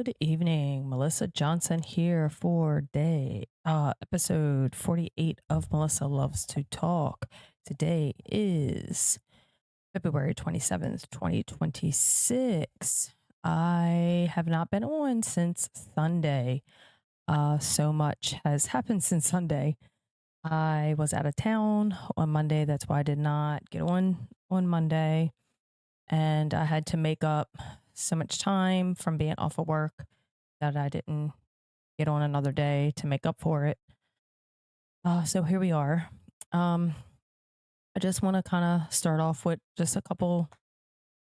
Good evening, Melissa Johnson here for episode 48 of Melissa Loves to Talk. Today is February 27th, 2026. I have not been on since Sunday. So much has happened since Sunday. I was out of town on Monday. That's why I did not get on Monday. And I had to make up so much time from being off of work that I didn't get on another day to make up for it. So here we are. Um, I just want to kind of start off with just a couple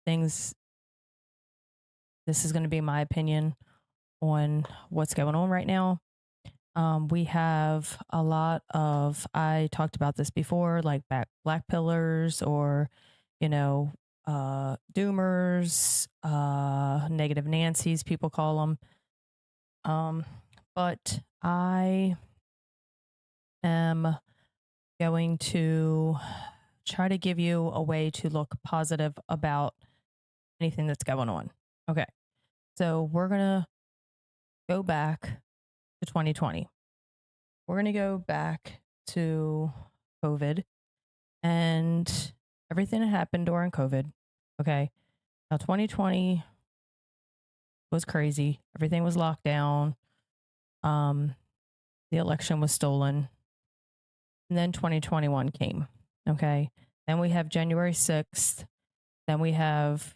things. This is going to be my opinion on what's going on right now. We have a lot of, I talked about this before, like black pillars or, doomers, negative Nancy's, people call them. But I am going to try to give you a way to look positive about anything that's going on. Okay. So we're going to go back to 2020. We're going to go back to COVID and everything that happened during COVID. Okay. Now, 2020 was crazy. Everything was locked down. The election was stolen. And then 2021 came. Okay. Then we have January 6th. Then we have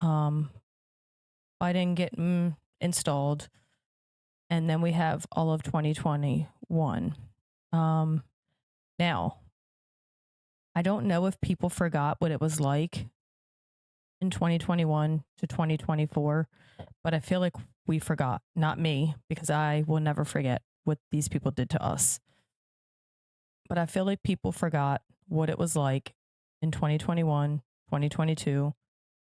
Biden getting installed. And then we have all of 2021. Now, I don't know if people forgot what it was like in 2021 to 2024, but I feel like we forgot. Not me, because I will never forget what these people did to us. But I feel like people forgot what it was like in 2021, 2022,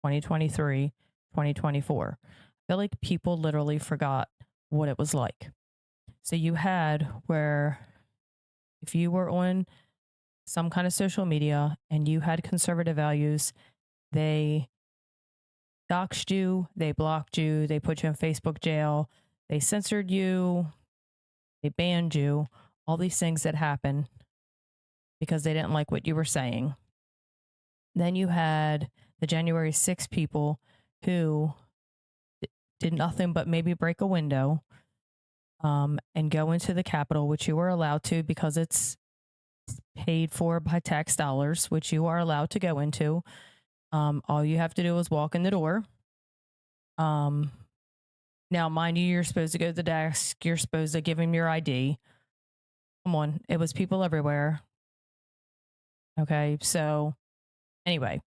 2023, 2024. I feel like people literally forgot what it was like. So you had where if you were on some kind of social media and you had conservative values, they doxed you, they blocked you, they put you in Facebook jail, they censored you, they banned you, all these things that happen because they didn't like what you were saying. Then you had the January 6 people who did nothing but maybe break a window and go into the Capitol, which you were allowed to because it's paid for by tax dollars, which you are allowed to go into. All you have to do is walk in the door. Now, mind you, you're supposed to go to the desk. You're supposed to give him your ID. Come on. It was people everywhere. Okay. So anyway,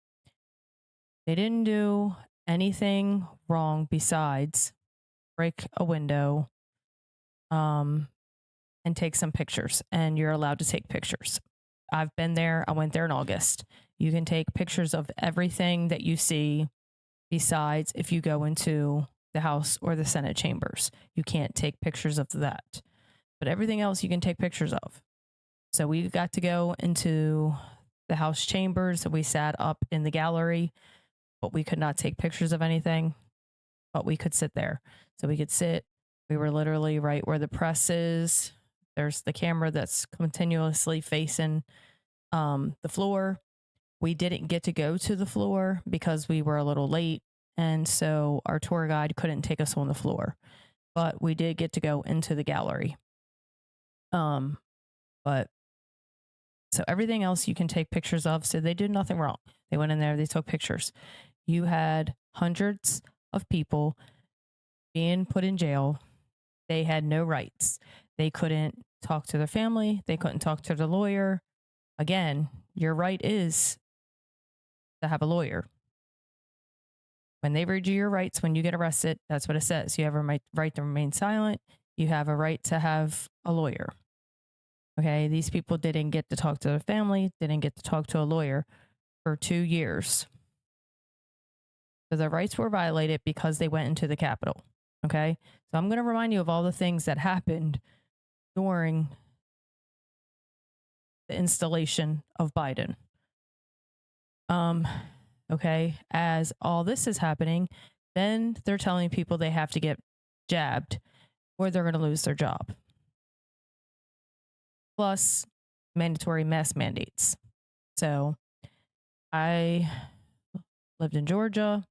they didn't do anything wrong besides break a window, and take some pictures. And you're allowed to take pictures. I've been there. I went there in August. You can take pictures of everything that you see besides if you go into the House or the Senate chambers. You can't take pictures of that. But everything else you can take pictures of. So we got to go into the House chambers. We sat up in the gallery, but we could not take pictures of anything. But we could sit there. So we could sit. We were literally right where the press is. There's the camera that's continuously facing the floor. We didn't get to go to the floor because we were a little late. And so our tour guide couldn't take us on the floor. But we did get to go into the gallery. But so everything else you can take pictures of. So they did nothing wrong. They went in there, they took pictures. You had hundreds of people being put in jail. They had no rights. They couldn't talk to their family. They couldn't talk to the lawyer. Again, your right is to have a lawyer. When they read you your rights, when you get arrested, that's what it says. You have a right to remain silent. You have a right to have a lawyer. Okay, these people didn't get to talk to their family, didn't get to talk to a lawyer for 2 years. So their rights were violated because they went into the Capitol. Okay, so I'm going to remind you of all the things that happened during the installation of Biden. Okay, as all this is happening, then they're telling people they have to get jabbed or they're going to lose their job. Plus mandatory mask mandates. So I lived in Georgia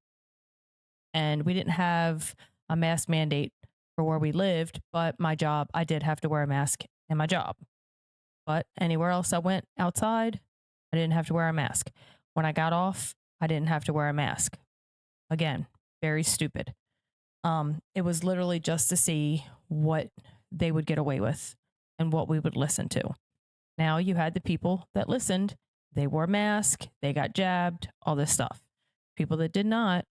and we didn't have a mask mandate for where we lived, but my job, I did have to wear a mask in my job. But anywhere else I went outside, I didn't have to wear a mask. When I got off, I didn't have to wear a mask. Again, very stupid. It was literally just to see what they would get away with and what we would listen to. Now you had the people that listened, they wore a mask, they got jabbed, all this stuff. People that did not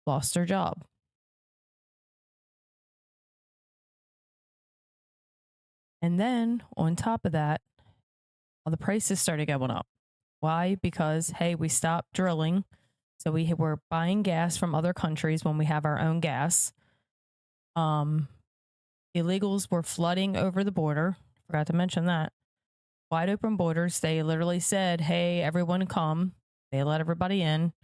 lost their job. And then on top of that, all the prices started going up. Why? Because, hey, we stopped drilling. So we were buying gas from other countries when we have our own gas. Illegals were flooding over the border. Forgot to mention that. Wide open borders. They literally said, hey, everyone come. They let everybody in.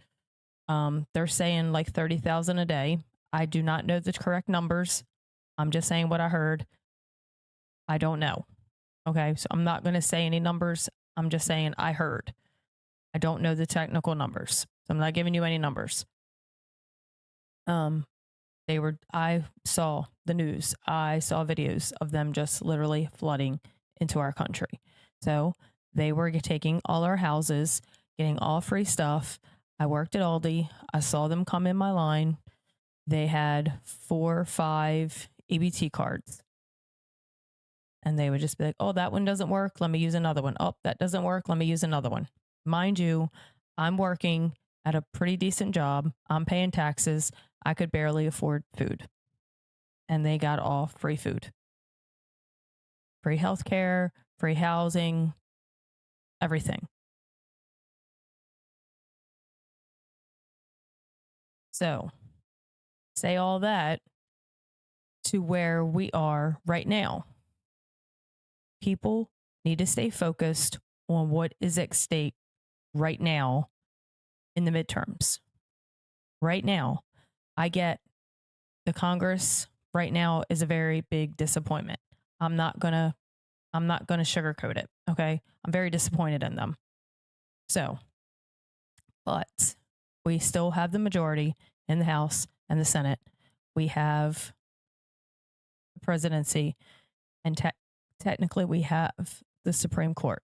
They're saying like 30,000 a day. I do not know the correct numbers. I'm just saying what I heard. I don't know. Okay, so I'm not going to say any numbers. I'm just saying I heard. I don't know the technical numbers. So I'm not giving you any numbers. I saw the news. I saw videos of them just literally flooding into our country. So they were taking all our houses, getting all free stuff. I worked at Aldi. I saw them come in my line. They had 4 or 5 EBT cards. And they would just be like, oh, that one doesn't work. Let me use another one. Oh, that doesn't work. Let me use another one. Mind you, I'm working at a pretty decent job. I'm paying taxes. I could barely afford food. And they got all free food. Free healthcare, free housing, everything. So, say all that to where we are right now. People need to stay focused on what is at stake right now in the midterms. Right now, I get the Congress right now is a very big disappointment. I'm not gonna sugarcoat it. Okay. I'm very disappointed in them. So, but we still have the majority in the House and the Senate. We have the presidency, and technically we have the Supreme Court.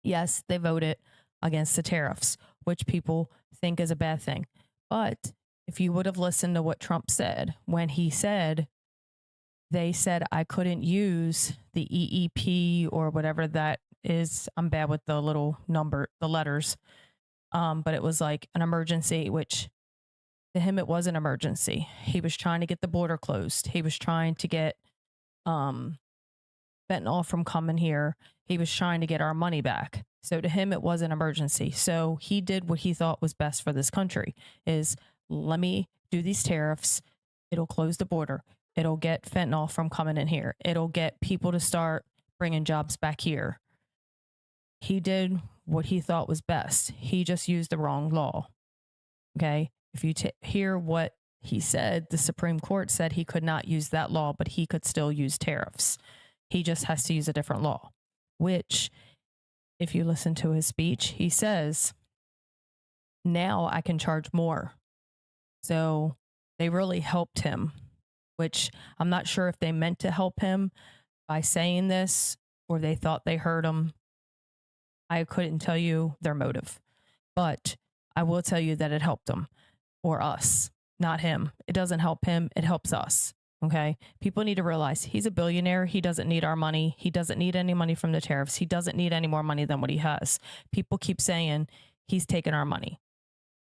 Yes, they voted against the tariffs, which people think is a bad thing. But if you would have listened to what Trump said when he said, they said I couldn't use the EEP or whatever that is. I'm bad with the little number, the letters. But it was like an emergency, which to him, it was an emergency. He was trying to get the border closed. He was trying to get fentanyl from coming here. He was trying to get our money back. So to him, it was an emergency. So he did what he thought was best for this country is let me do these tariffs. It'll close the border. It'll get fentanyl from coming in here. It'll get people to start bringing jobs back here. He did what he thought was best. He just used the wrong law. Okay. If you hear what he said, the Supreme Court said he could not use that law, but he could still use tariffs. He just has to use a different law, which if you listen to his speech, he says, now I can charge more. So they really helped him, which I'm not sure if they meant to help him by saying this or they thought they heard him. I couldn't tell you their motive, but I will tell you that it helped them or us, not him. It doesn't help him. It helps us. Okay. People need to realize he's a billionaire. He doesn't need our money. He doesn't need any money from the tariffs. He doesn't need any more money than what he has. People keep saying he's taking our money.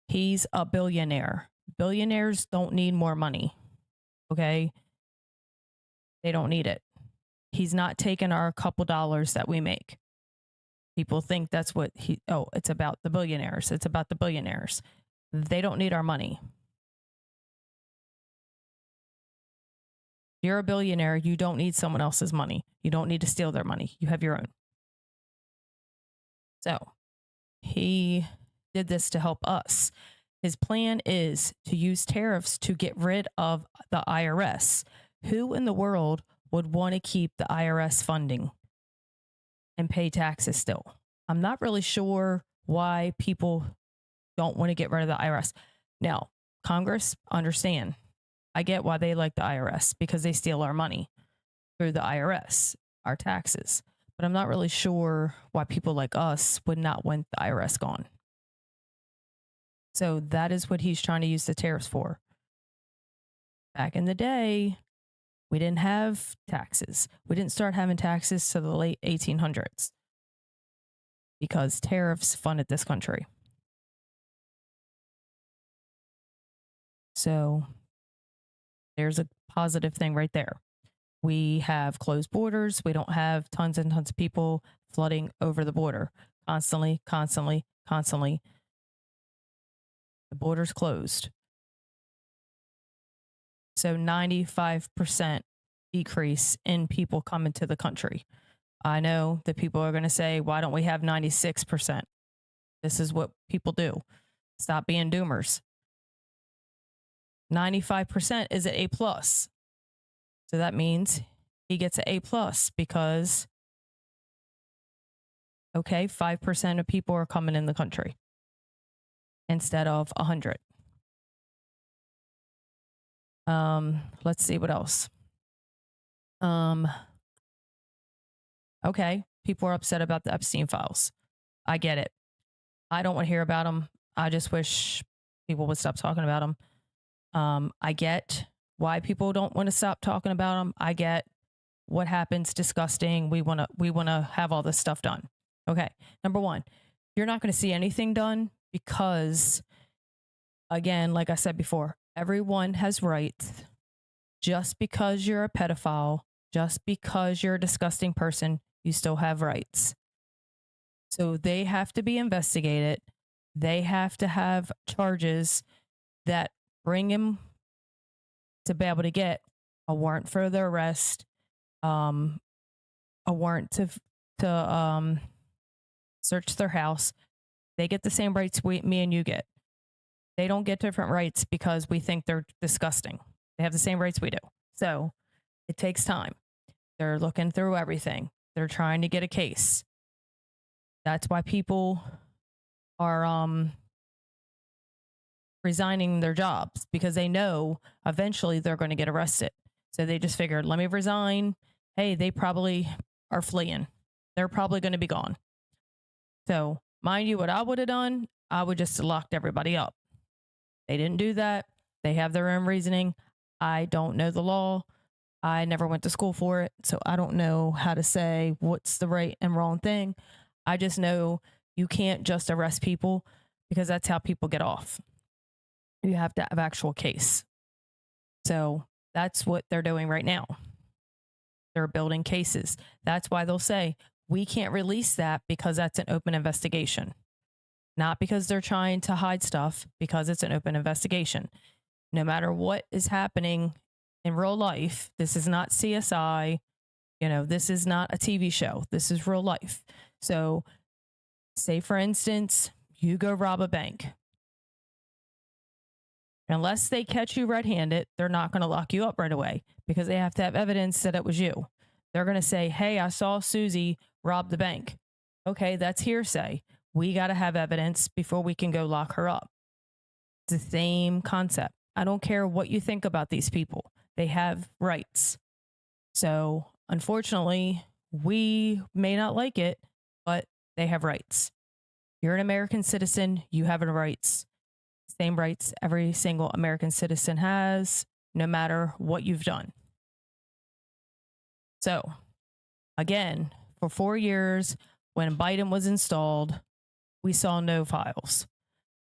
He's a billionaire. Billionaires don't need more money. Okay. They don't need it. He's not taking our couple dollars that we make. People think that's what it's about the billionaires. It's about the billionaires. They don't need our money. You're a billionaire. You don't need someone else's money. You don't need to steal their money. You have your own. So he did this to help us. His plan is to use tariffs to get rid of the IRS. Who in the world would want to keep the IRS funding and pay taxes still? I'm not really sure why people don't want to get rid of the IRS. Now, Congress, understand. I get why they like the IRS, because they steal our money through the IRS, our taxes. But I'm not really sure why people like us would not want the IRS gone. So that is what he's trying to use the tariffs for. Back in the day, we didn't have taxes. We didn't start having taxes to the late 1800s because tariffs funded this country. So there's a positive thing right there. We have closed borders. We don't have tons and tons of people flooding over the border constantly. The border's closed. So 95% decrease in people coming to the country. I know that people are going to say, why don't we have 96%? This is what people do. Stop being doomers. 95% is an A+. So that means he gets an A+ because, okay, 5% of people are coming in the country instead of 100. Let's see what else. Okay, people are upset about the Epstein files. I get it. I don't want to hear about them. I just wish people would stop talking about them. I get why people don't want to stop talking about them. I get what happens, disgusting. We want to have all this stuff done. Okay. Number one, you're not going to see anything done because, again, like I said before, everyone has rights. Just because you're a pedophile, just because you're a disgusting person, you still have rights. So they have to be investigated. They have to have charges that bring him to be able to get a warrant for their arrest, a warrant to search their house. They get the same rights me and you get. They don't get different rights because we think they're disgusting. They have the same rights we do. So it takes time. They're looking through everything. They're trying to get a case. That's why people are resigning their jobs, because they know eventually they're going to get arrested. So they just figured, let me resign. Hey, they probably are fleeing. They're probably going to be gone. So mind you, what I would have done, I would just have locked everybody up. They didn't do that. They have their own reasoning. I don't know the law. I never went to school for it, so I don't know how to say what's the right and wrong thing. I just know you can't just arrest people because that's how people get off. You have to have actual case. So that's what they're doing right now. They're building cases. That's why they'll say, we can't release that because that's an open investigation. Not because they're trying to hide stuff, because it's an open investigation. No matter what is happening in real life, this is not CSI. This is not a TV show. This is real life. So say, for instance, you go rob a bank. Unless they catch you red-handed, they're not going to lock you up right away because they have to have evidence that it was you. They're going to say, hey, I saw Susie rob the bank. Okay, that's hearsay. We got to have evidence before we can go lock her up. It's the same concept. I don't care what you think about these people. They have rights. So, unfortunately, we may not like it, but they have rights. You're an American citizen. You have rights. Same rights every single American citizen has, no matter what you've done. So, again, for 4 years, when Biden was installed, we saw no files.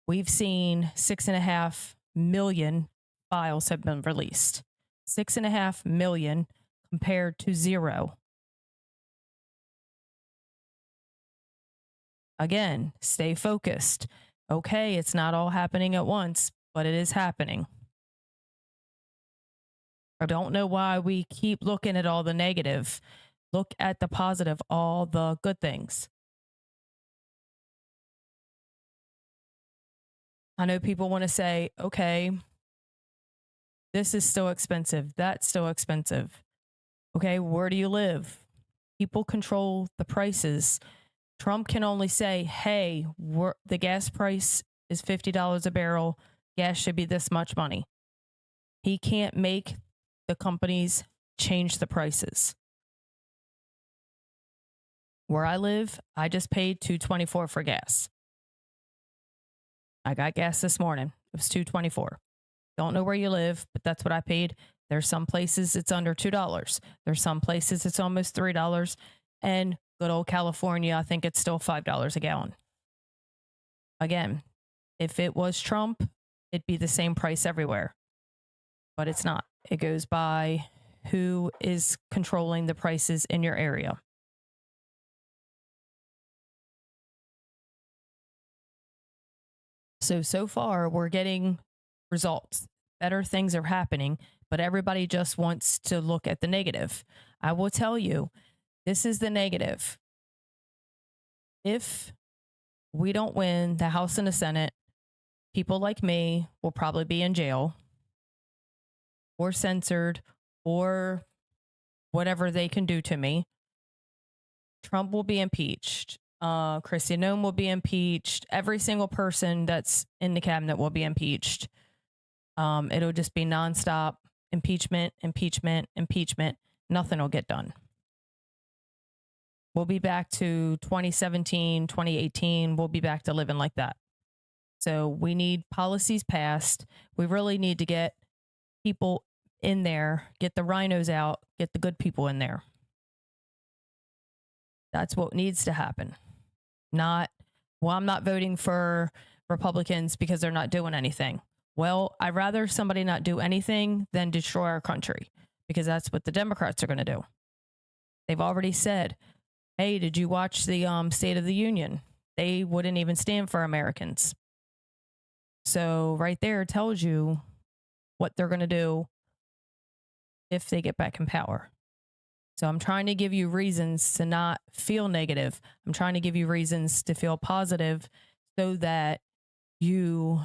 We've seen 6.5 million files have been released. 6.5 million compared to 0. Again, stay focused. Okay, it's not all happening at once, but it is happening. I don't know why we keep looking at all the negative. Look at the positive, all the good things. I know people want to say, okay, this is still expensive. That's still expensive. Okay, where do you live? People control the prices. Trump can only say, hey, the gas price is $50 a barrel. Gas should be this much money. He can't make the companies change the prices. Where I live, I just paid $2.24 for gas. I got gas this morning. It was $2.24. Don't know where you live, but that's what I paid. There's some places it's under $2. There's some places it's almost $3. And good old California, I think it's still $5 a gallon. Again, if it was Trump, it'd be the same price everywhere. But it's not. It goes by who is controlling the prices in your area. So far, we're getting results. Better things are happening, but everybody just wants to look at the negative. I will tell you, this is the negative. If we don't win the House and the Senate, people like me will probably be in jail or censored or whatever they can do to me. Trump will be impeached. Kristi Noem will be impeached. Every single person that's in the cabinet will be impeached. It'll just be nonstop impeachment, impeachment, impeachment. Nothing will get done. We'll be back to 2017, 2018. We'll be back to living like that. So we need policies passed. We really need to get people in there, get the rhinos out, get the good people in there. That's what needs to happen. Not, well, I'm not voting for Republicans because they're not doing anything. Well, I'd rather somebody not do anything than destroy our country, because that's what the Democrats are going to do. They've already said, hey, did you watch the State of the Union? They wouldn't even stand for Americans. So right there tells you what they're going to do if they get back in power. So I'm trying to give you reasons to not feel negative. I'm trying to give you reasons to feel positive so that you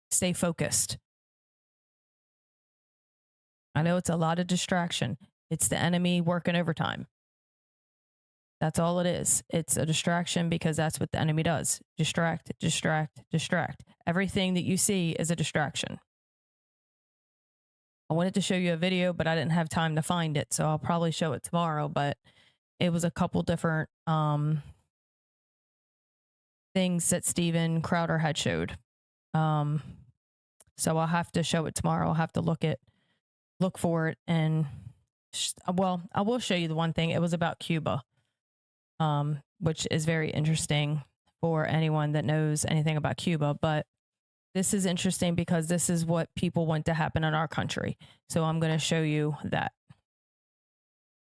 stay focused. I know it's a lot of distraction. It's the enemy working overtime. That's all it is. It's a distraction because that's what the enemy does. Distract, distract, distract. Everything that you see is a distraction. I wanted to show you a video, but I didn't have time to find it, so I'll probably show it tomorrow. But it was a couple different things that Steven Crowder had showed. So I'll have to show it tomorrow. I'll have to look for it, and well, I will show you the one thing. It was about Cuba, which is very interesting for anyone that knows anything about Cuba. But this is interesting because this is what people want to happen in our country. So I'm going to show you that.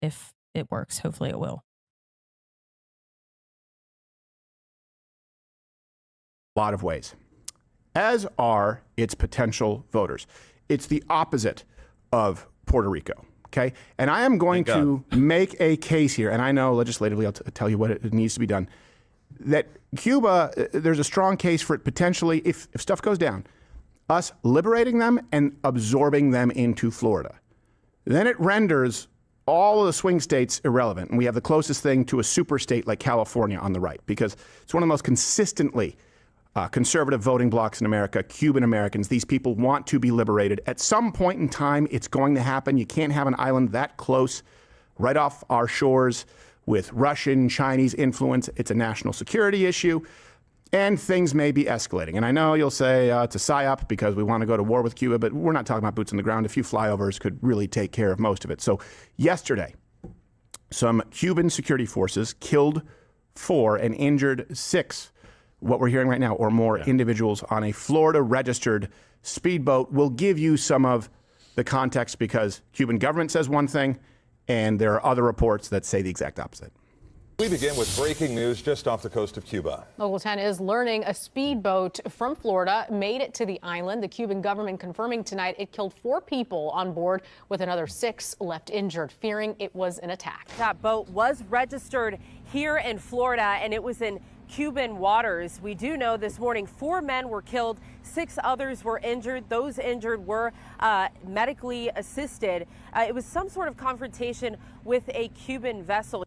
If it works, hopefully it will. A lot of ways, as are its potential voters. It's the opposite of Puerto Rico. Okay. And I am going to make a case here, and I know legislatively, I'll tell you what it needs to be done, that Cuba, there's a strong case for it potentially, if stuff goes down, us liberating them and absorbing them into Florida. Then it renders all of the swing states irrelevant. And we have the closest thing to a super state like California on the right, because it's one of the most consistently conservative voting blocs in America, Cuban Americans. These people want to be liberated. At some point in time, it's going to happen. You can't have an island that close right off our shores with Russian, Chinese influence. It's a national security issue, and things may be escalating. And I know you'll say it's a psyop because we want to go to war with Cuba, but we're not talking about boots on the ground. A few flyovers could really take care of most of it. So yesterday, some Cuban security forces killed 4 and injured 6, what we're hearing right now, or more individuals on a Florida-registered speedboat. We'll give you some of the context because Cuban government says one thing, and there are other reports that say the exact opposite. We begin with breaking news just off the coast of Cuba. Local 10 is learning a speedboat from Florida made it to the island. The Cuban government confirming tonight it killed 4 people on board with another 6 left injured, fearing it was an attack. That boat was registered here in Florida, and it was in Cuban waters. We do know this morning 4 men were killed, 6 others were injured. Those injured were medically assisted. It was some sort of confrontation with a Cuban vessel.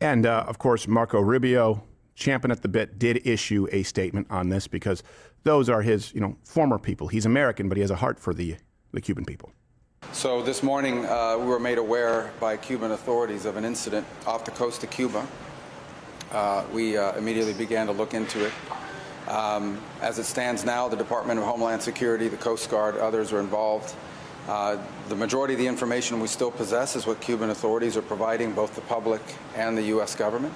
And of course, Marco Rubio, champing at the bit, did issue a statement on this because those are his, former people. He's American, but he has a heart for the Cuban people. So this morning, we were made aware by Cuban authorities of an incident off the coast of Cuba. We immediately began to look into it. As it stands now, the Department of Homeland Security, the Coast Guard, others are involved. The majority of the information we still possess is what Cuban authorities are providing both the public and the U.S. government.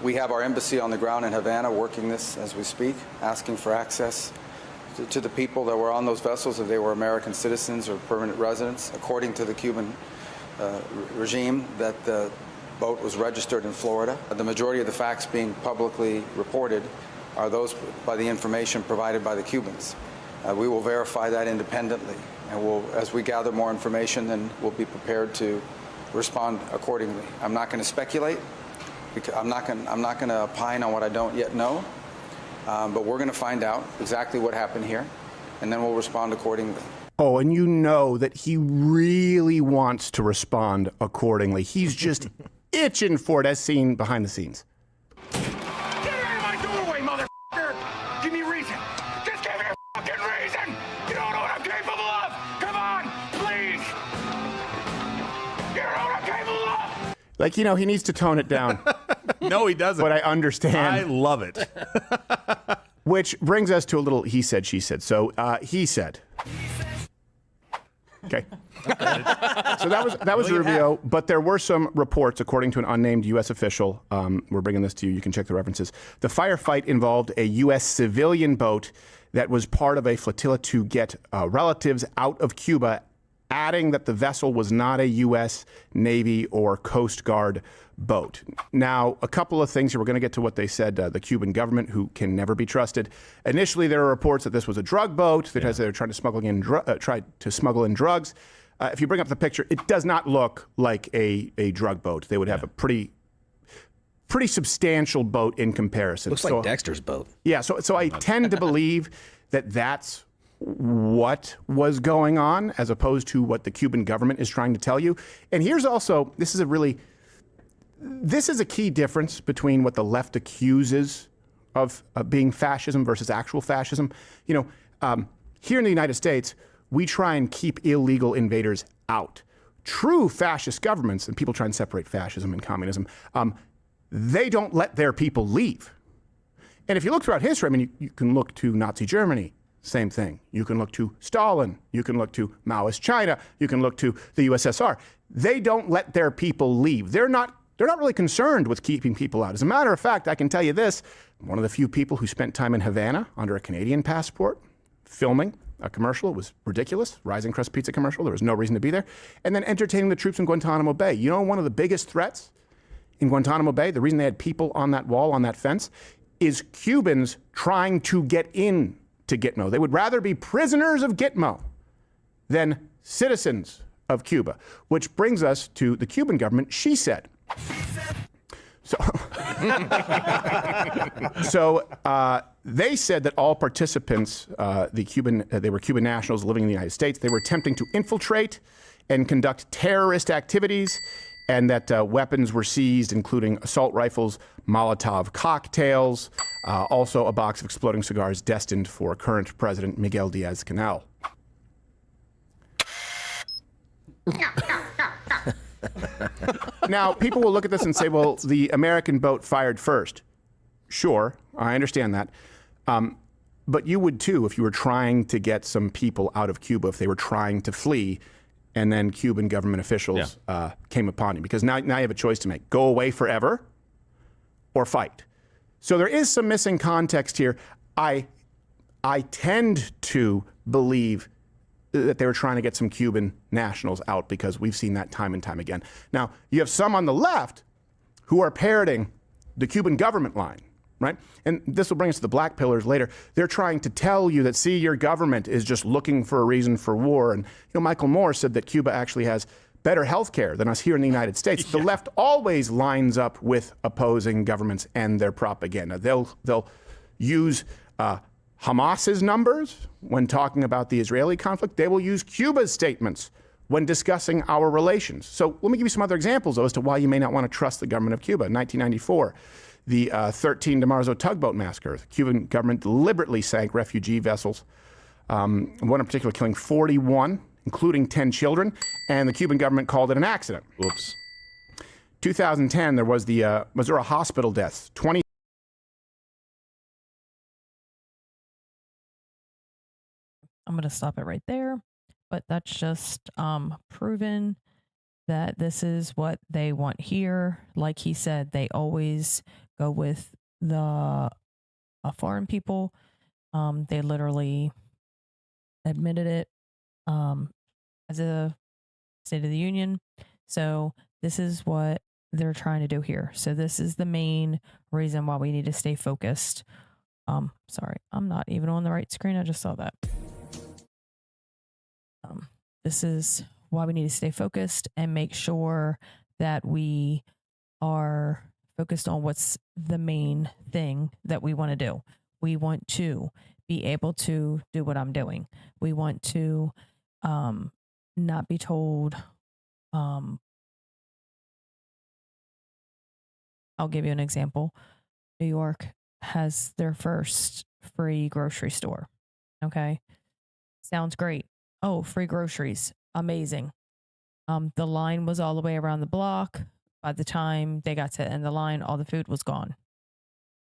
We have our embassy on the ground in Havana working this as we speak, asking for access to the people that were on those vessels, if they were American citizens or permanent residents. According to the Cuban regime, that the boat was registered in Florida. The majority of the facts being publicly reported are those by the information provided by the Cubans. We will verify that independently, and as we gather more information, then we'll be prepared to respond accordingly. I'm not going to speculate, because I'm not going to opine on what I don't yet know, but we're going to find out exactly what happened here, and then we'll respond accordingly. Oh, and you know that he really wants to respond accordingly. He's just itching for it, as seen behind the scenes. Get out of my doorway, motherfucker! Give me a reason. Just give me a fucking reason! You don't know what I'm capable of! Come on, please! You don't know what I'm capable of! Like, he needs to tone it down. No, he doesn't. But I understand. I love it. Which brings us to a little he said, she said. So he said. Okay. So that was Rubio, but there were some reports, according to an unnamed U.S. official. We're bringing this to you. You can check the references. The firefight involved a U.S. civilian boat that was part of a flotilla to get relatives out of Cuba, adding that the vessel was not a U.S. Navy or Coast Guard boat. Now, a couple of things here. We're going to get to what they said, the Cuban government, who can never be trusted. Initially, there were reports that this was a drug boat because they were trying to smuggle in drugs. If you bring up the picture, it does not look like a drug boat. They would have a pretty substantial boat in comparison. Looks like Dexter's boat. Yeah, so I tend to believe that that's what was going on, as opposed to what the Cuban government is trying to tell you. And here's also, this is a key difference between what the left accuses of being fascism versus actual fascism. Here in the United States, we try and keep illegal invaders out. True fascist governments, and people try and separate fascism and communism, they don't let their people leave. And if you look throughout history, you can look to Nazi Germany, same thing. You can look to Stalin. You can look to Maoist China. You can look to the USSR. They don't let their people leave. They're not really concerned with keeping people out. As a matter of fact, I can tell you this, one of the few people who spent time in Havana under a Canadian passport filming a commercial. It was ridiculous. Rising Crust Pizza commercial. There was no reason to be there. And then entertaining the troops in Guantanamo Bay. One of the biggest threats in Guantanamo Bay, the reason they had people on that wall, on that fence, is Cubans trying to get in to Gitmo. They would rather be prisoners of Gitmo than citizens of Cuba, which brings us to the Cuban government. She said. So they said that all participants, they were Cuban nationals living in the United States. They were attempting to infiltrate and conduct terrorist activities, and that weapons were seized, including assault rifles, Molotov cocktails, also a box of exploding cigars destined for current President Miguel Diaz-Canel. Now, people will look at this and say, well, the American boat fired first. Sure, I understand that. But you would too if you were trying to get some people out of Cuba, if they were trying to flee, and then Cuban government officials came upon you. Because now you have a choice to make. Go away forever or fight. So there is some missing context here. I tend to believe that they were trying to get some Cuban nationals out, because we've seen that time and time again. Now, you have some on the left who are parroting the Cuban government line, right? And this will bring us to the black pillars later. They're trying to tell you that, see, your government is just looking for a reason for war. And Michael Moore said that Cuba actually has better health care than us here in the United States. The left always lines up with opposing governments and their propaganda. They'll use Hamas's numbers when talking about the Israeli conflict. They will use Cuba's statements when discussing our relations. So let me give you some other examples, though, as to why you may not want to trust the government of Cuba. In 1994, the 13 de Marzo tugboat massacre. The Cuban government deliberately sank refugee vessels, one in particular killing 41, including 10 children, and the Cuban government called it an accident. Whoops. 2010, there was the Missouri hospital deaths. 20. I'm going to stop it right there. But that's just proven that this is what they want here. Like he said, they always go with the foreign people. They literally admitted it as a State of the Union. So this is what they're trying to do here. So this is the main reason why we need to stay focused. Sorry, I'm not even on the right screen. I just saw that. This is why we need to stay focused and make sure that we are focused on what's the main thing that we want to do. We want to be able to do what I'm doing. We want to not be told. I'll give you an example. New York has their first free grocery store. Okay. Sounds great. Oh, free groceries. Amazing. The line was all the way around the block. By the time they got to the end of the line, all the food was gone.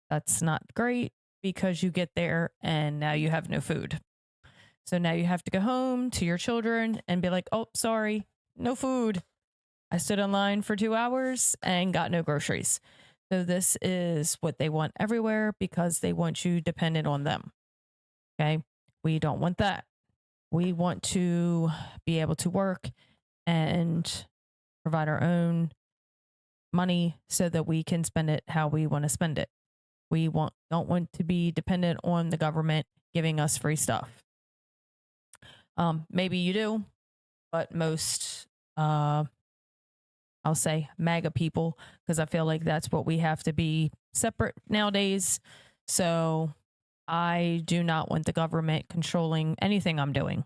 That's not great because you get there and now you have no food. So now you have to go home to your children and be like, oh, sorry, no food. I stood in line for 2 hours and got no groceries. So this is what they want everywhere because they want you dependent on them. Okay. We don't want that. We want to be able to work and provide our own money so that we can spend it how we want to spend it. We don't want to be dependent on the government giving us free stuff. Maybe you do, but most, I'll say MAGA people, because I feel like that's what we have to be separate nowadays. So I do not want the government controlling anything I'm doing,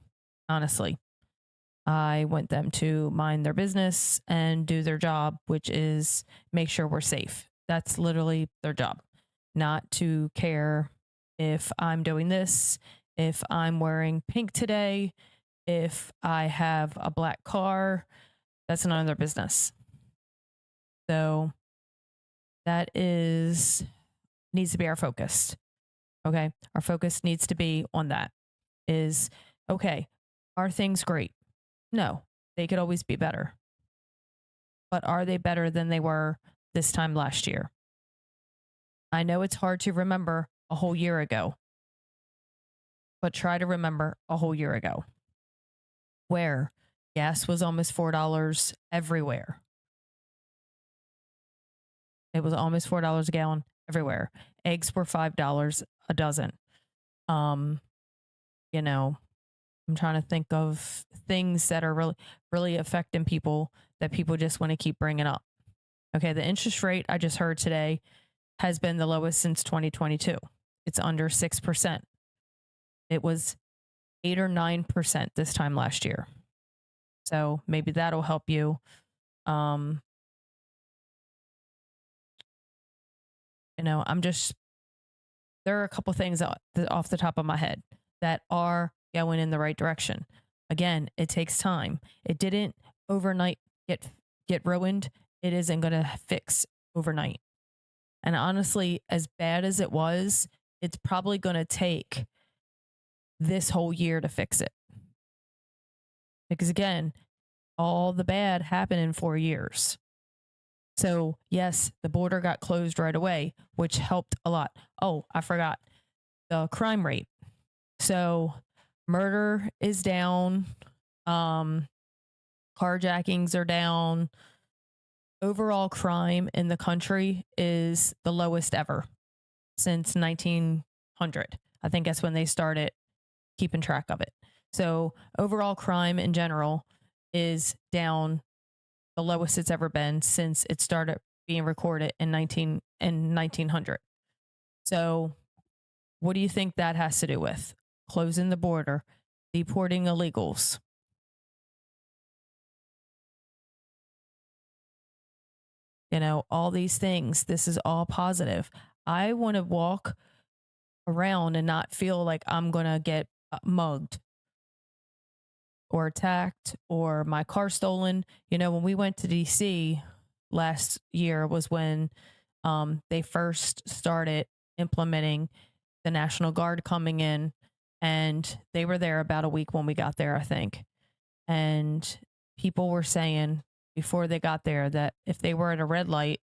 honestly. I want them to mind their business and do their job, which is make sure we're safe. That's literally their job, not to care if I'm doing this, if I'm wearing pink today, if I have a black car. That's none of their business. So that needs to be our focus. Okay. Our focus needs to be on that is, okay, are things great? No, they could always be better. But are they better than they were this time last year? I know it's hard to remember a whole year ago, but try to remember a whole year ago where gas was almost $4 everywhere. It was almost $4 a gallon everywhere. Eggs were $5 a dozen. You know, I'm trying to think of things that are really, really affecting people that people just want to keep bringing up. Okay, the interest rate I just heard today has been the lowest since 2022. It's under 6%. It was 8 or 9% this time last year. So maybe that'll help you. You know, there are a couple things off the top of my head that are going in the right direction. Again, it takes time. It didn't overnight get ruined. It isn't going to fix overnight. And honestly, as bad as it was, it's probably going to take this whole year to fix it. Because again, all the bad happened in 4 years. So yes, the border got closed right away, which helped a lot. Oh, I forgot the crime rate. So murder is down. Carjackings are down. Overall crime in the country is the lowest ever since 1900. I think that's when they started keeping track of it. So overall crime in general is down the lowest it's ever been since it started being recorded in 1900. So what do you think that has to do with? Closing the border, deporting illegals. You know, all these things. This is all positive. I want to walk around and not feel like I'm going to get mugged or attacked or my car stolen. You know, when we went to DC last year was when they first started implementing the National Guard coming in, and they were there about a week when we got there, I think. And people were saying before they got there that if they were at a red light,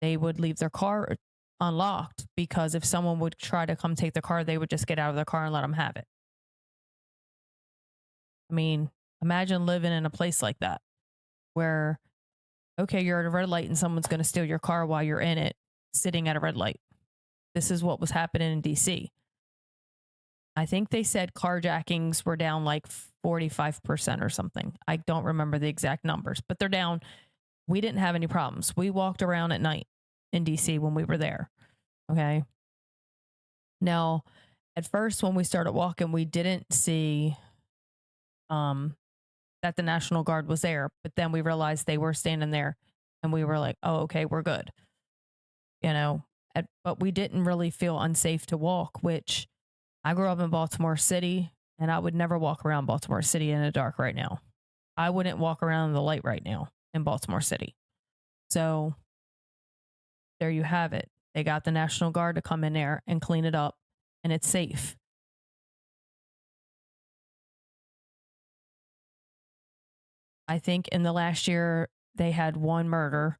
they would leave their car unlocked, because if someone would try to come take the car, they would just get out of their car and let them have it. I mean, imagine living in a place like that where, okay, you're at a red light and someone's going to steal your car while you're in it, sitting at a red light. This is what was happening in DC. I think they said carjackings were down like 45% or something. I don't remember the exact numbers, but they're down. We didn't have any problems. We walked around at night in DC when we were there. Okay. Now, at first, when we started walking, we didn't see that the National Guard was there, but then we realized they were standing there and we were like, oh, okay, we're good. You know, but we didn't really feel unsafe to walk, which I grew up in Baltimore City and I would never walk around Baltimore City in the dark right now. I wouldn't walk around in the light right now in Baltimore City. So there you have it. They got the National Guard to come in there and clean it up, and it's safe. I think in the last year, they had one murder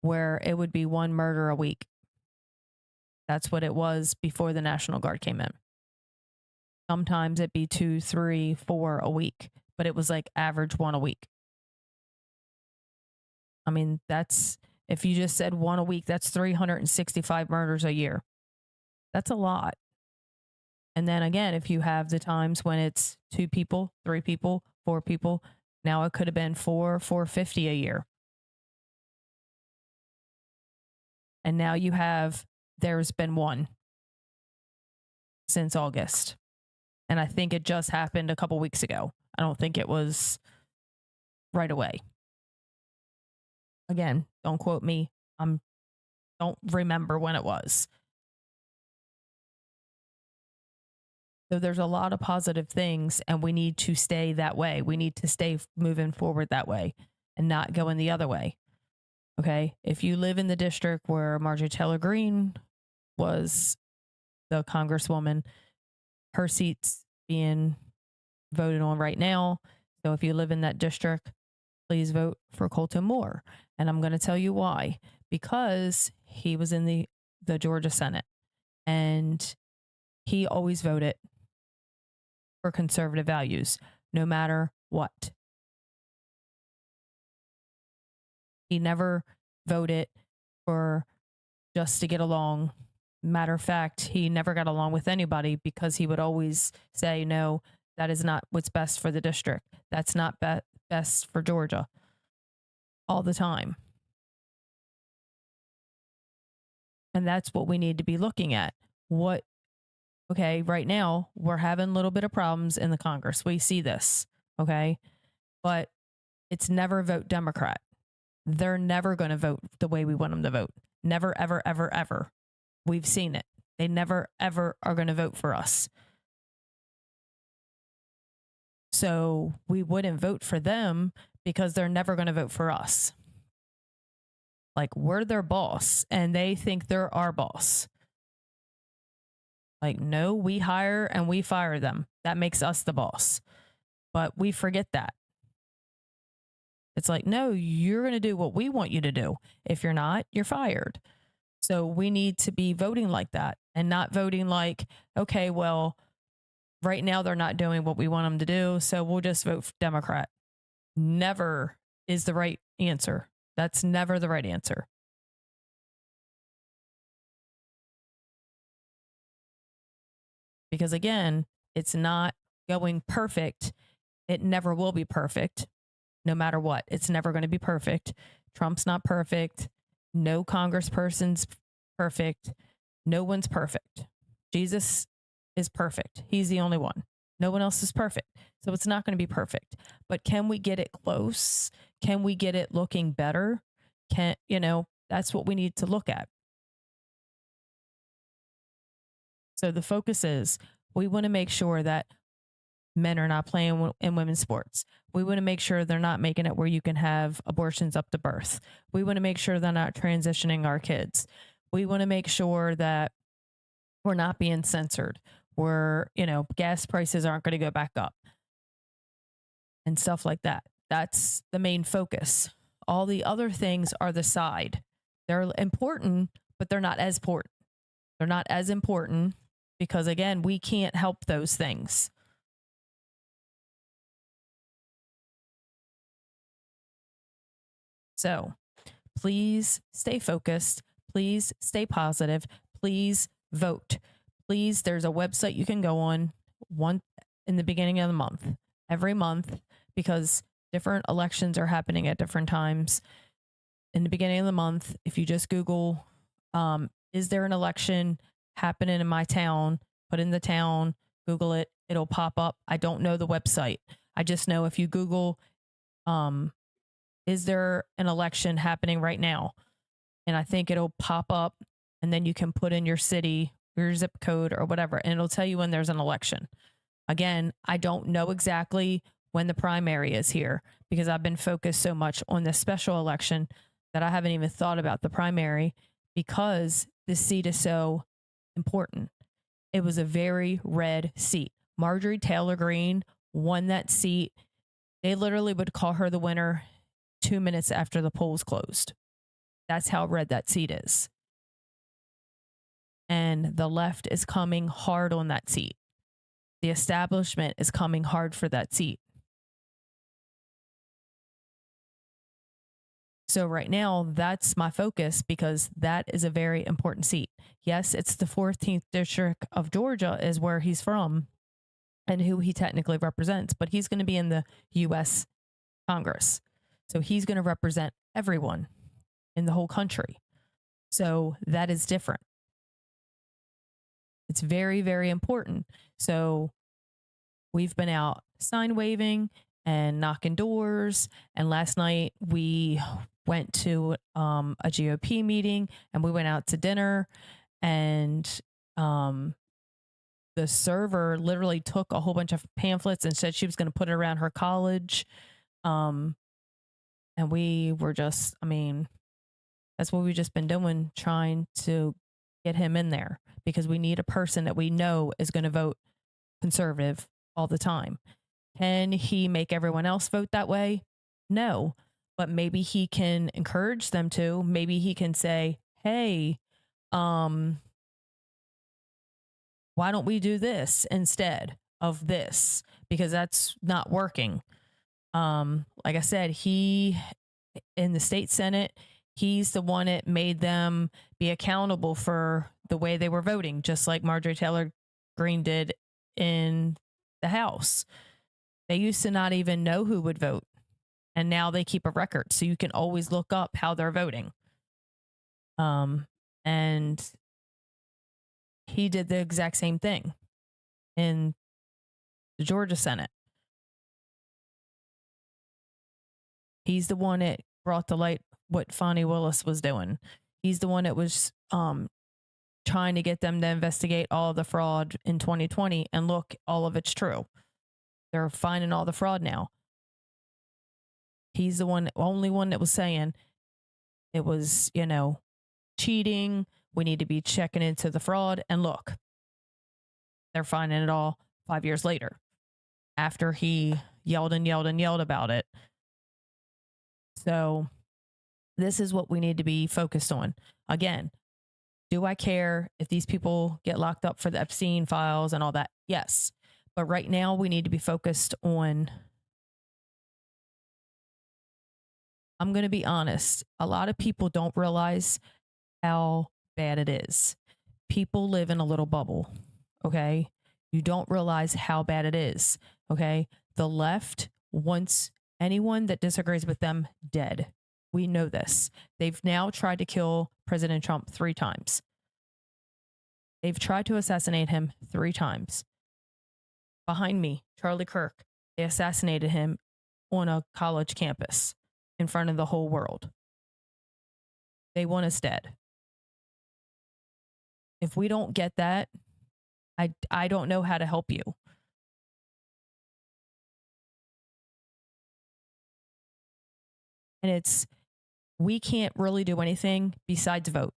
where it would be one murder a week. That's what it was before the National Guard came in. Sometimes it'd be 2, 3, 4 a week, but it was like average one a week. I mean, that's, if you just said one a week, that's 365 murders a year. That's a lot. And then again, if you have the times when it's 2 people, 3 people, 4 people, now it could have been 450 a year. And now you have, there's been one since August. And I think it just happened a couple weeks ago. I don't think it was right away. Again, don't quote me. Don't remember when it was. So there's a lot of positive things, and we need to stay that way. We need to stay moving forward that way and not going the other way. Okay? If you live in the district where Marjorie Taylor Greene was the congresswoman, her seat's being voted on right now. So if you live in that district, please vote for Colton Moore. And I'm going to tell you why. Because he was in the Georgia Senate, and he always voted for conservative values, no matter what. He never voted for just to get along. Matter of fact, he never got along with anybody because he would always say, no, that is not what's best for the district. That's not best for Georgia. All the time. And that's what we need to be looking at. Okay, right now, we're having a little bit of problems in the Congress. We see this, okay? But it's never vote Democrat. They're never going to vote the way we want them to vote. Never, ever, ever, ever. We've seen it. They never, ever are going to vote for us. So we wouldn't vote for them because they're never going to vote for us. Like, we're their boss, and they think they're our boss. Like, no, we hire and we fire them. That makes us the boss. But we forget that. It's like, no, you're going to do what we want you to do. If you're not, you're fired. So we need to be voting like that and not voting like, okay, well, right now they're not doing what we want them to do, so we'll just vote for Democrat. Never is the right answer. That's never the right answer. Because again, it's not going perfect. It never will be perfect. no matter what. It's never going to be perfect. Trump's not perfect. No congressperson's perfect. No one's perfect. Jesus is perfect. He's the only one. No one else is perfect. So it's not going to be perfect. But can we get it close? Can we get it looking better? That's what we need to look at. So the focus is, we want to make sure that men are not playing in women's sports. We want to make sure they're not making it where you can have abortions up to birth. We want to make sure they're not transitioning our kids. We want to make sure that we're not being censored. Gas prices aren't going to go back up and stuff like that. That's the main focus. All the other things are the side. They're important, but they're not as important. They're not as important because, again, we can't help those things. So please stay focused. Please stay positive. Please vote. Please, there's a website you can go on in the beginning of the month, every month, because different elections are happening at different times. In the beginning of the month, if you just Google, is there an election happening in my town? Put in the town, Google it, it'll pop up. I don't know the website. I just know if you Google, is there an election happening right now? And I think it'll pop up, and then you can put in your city, your zip code or whatever, and it'll tell you when there's an election. Again, I don't know exactly when the primary is here because I've been focused so much on the special election that I haven't even thought about the primary because this seat is so important. It was a very red seat. Marjorie Taylor Greene won that seat. They literally would call her the winner 2 minutes after the polls closed. That's how red that seat is. And the left is coming hard on that seat. The establishment is coming hard for that seat. So right now, that's my focus because that is a very important seat. Yes, it's the 14th district of Georgia is where he's from and who he technically represents, but he's going to be in the U.S. Congress. So he's going to represent everyone in the whole country. So that is different. It's very, very important. So we've been out sign waving and knocking doors. And last night we went to a GOP meeting and we went out to dinner, and the server literally took a whole bunch of pamphlets and said she was going to put it around her college. And we were just, that's what we've just been doing, trying to get him in there because we need a person that we know is going to vote conservative all the time. Can he make everyone else vote that way? No, but maybe he can encourage them to. Maybe he can say, hey, why don't we do this instead of this? Because that's not working. Like I said, he, in the state Senate, he's the one that made them be accountable for the way they were voting, just like Marjorie Taylor Greene did in the House. They used to not even know who would vote, and now they keep a record, so you can always look up how they're voting. And he did the exact same thing in the Georgia Senate. He's the one that brought to light what Fani Willis was doing. He's the one that was trying to get them to investigate all the fraud in 2020. And look, all of it's true. They're finding all the fraud now. He's the only one that was saying it was, cheating. We need to be checking into the fraud. And look, they're finding it all 5 years later after he yelled and yelled and yelled about it. So this is what we need to be focused on. Again, do I care if these people get locked up for the Epstein files and all that? Yes. But right now we need to be focused on, I'm going to be honest, a lot of people don't realize how bad it is. People live in a little bubble, okay? You don't realize how bad it is, okay? The left wants Anyone that disagrees with them, dead. We know this. They've now tried to kill President Trump 3 times. They've tried to assassinate him 3 times. Behind me, Charlie Kirk, they assassinated him on a college campus in front of the whole world. They want us dead. If we don't get that, I don't know how to help you. And we can't really do anything besides vote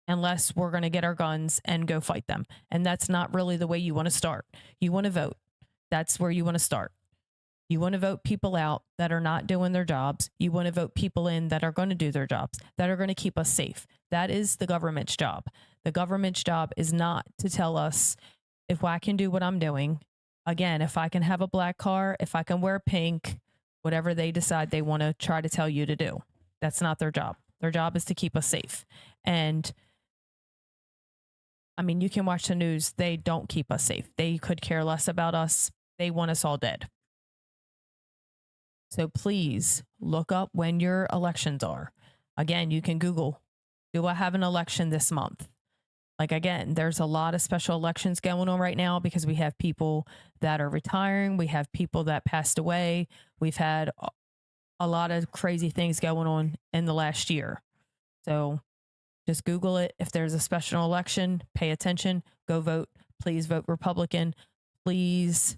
unless we're going to get our guns and go fight them. And that's not really the way you want to start. You want to vote. That's where you want to start. You want to vote people out that are not doing their jobs. You want to vote people in that are going to do their jobs, that are going to keep us safe. That is the government's job. The government's job is not to tell us if I can do what I'm doing. Again, if I can have a black car, if I can wear pink, whatever they decide they want to try to tell you to do. That's not their job. Their job is to keep us safe. And I mean, you can watch the news. They don't keep us safe. They could care less about us. They want us all dead. So please look up when your elections are. Again, you can Google, do I have an election this month? Like, again, there's a lot of special elections going on right now because we have people that are retiring. We have people that passed away. We've had a lot of crazy things going on in the last year. So just Google it. If there's a special election, pay attention, go vote. Please vote Republican. Please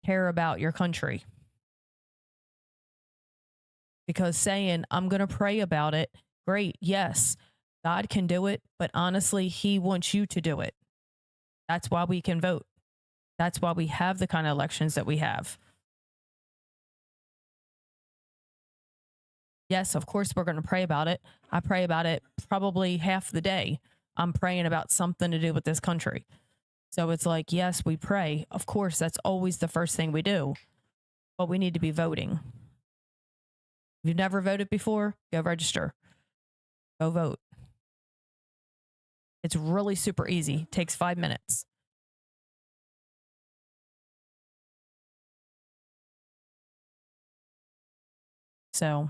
care about your country. Because saying, I'm going to pray about it, great, yes, God can do it, but honestly, he wants you to do it. That's why we can vote. That's why we have the kind of elections that we have. Yes, of course, we're going to pray about it. I pray about it probably half the day. I'm praying about something to do with this country. So it's like, yes, we pray. Of course, that's always the first thing we do. But we need to be voting. If you've never voted before, go register. Go vote. It's really super easy. It takes 5 minutes. So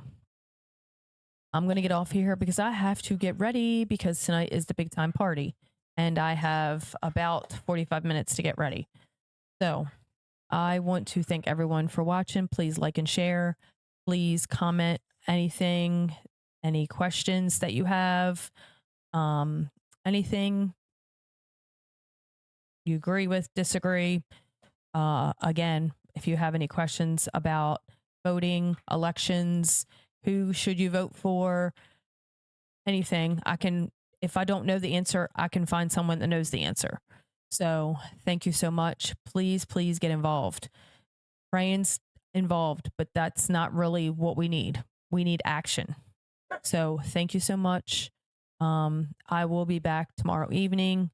I'm going to get off here because I have to get ready because tonight is the big time party and I have about 45 minutes to get ready. So I want to thank everyone for watching. Please like and share. Please comment anything, any questions that you have, anything you agree with, disagree. Again, if you have any questions about voting, elections, who should you vote for, anything, if I don't know the answer, I can find someone that knows the answer. So thank you so much. Please, please get involved. Praying's involved, but that's not really what we need. We need action. So thank you so much. I will be back tomorrow evening,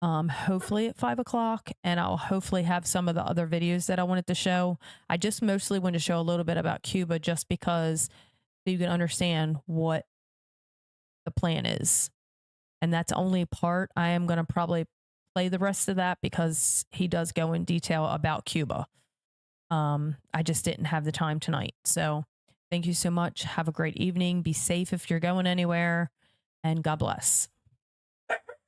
hopefully at 5 o'clock, and I'll hopefully have some of the other videos that I wanted to show. I just mostly wanted to show a little bit about Cuba just because so you can understand what the plan is. And that's only part. I am going to probably play the rest of that because he does go in detail about Cuba. I just didn't have the time tonight. So thank you so much. Have a great evening. Be safe if you're going anywhere, and God bless.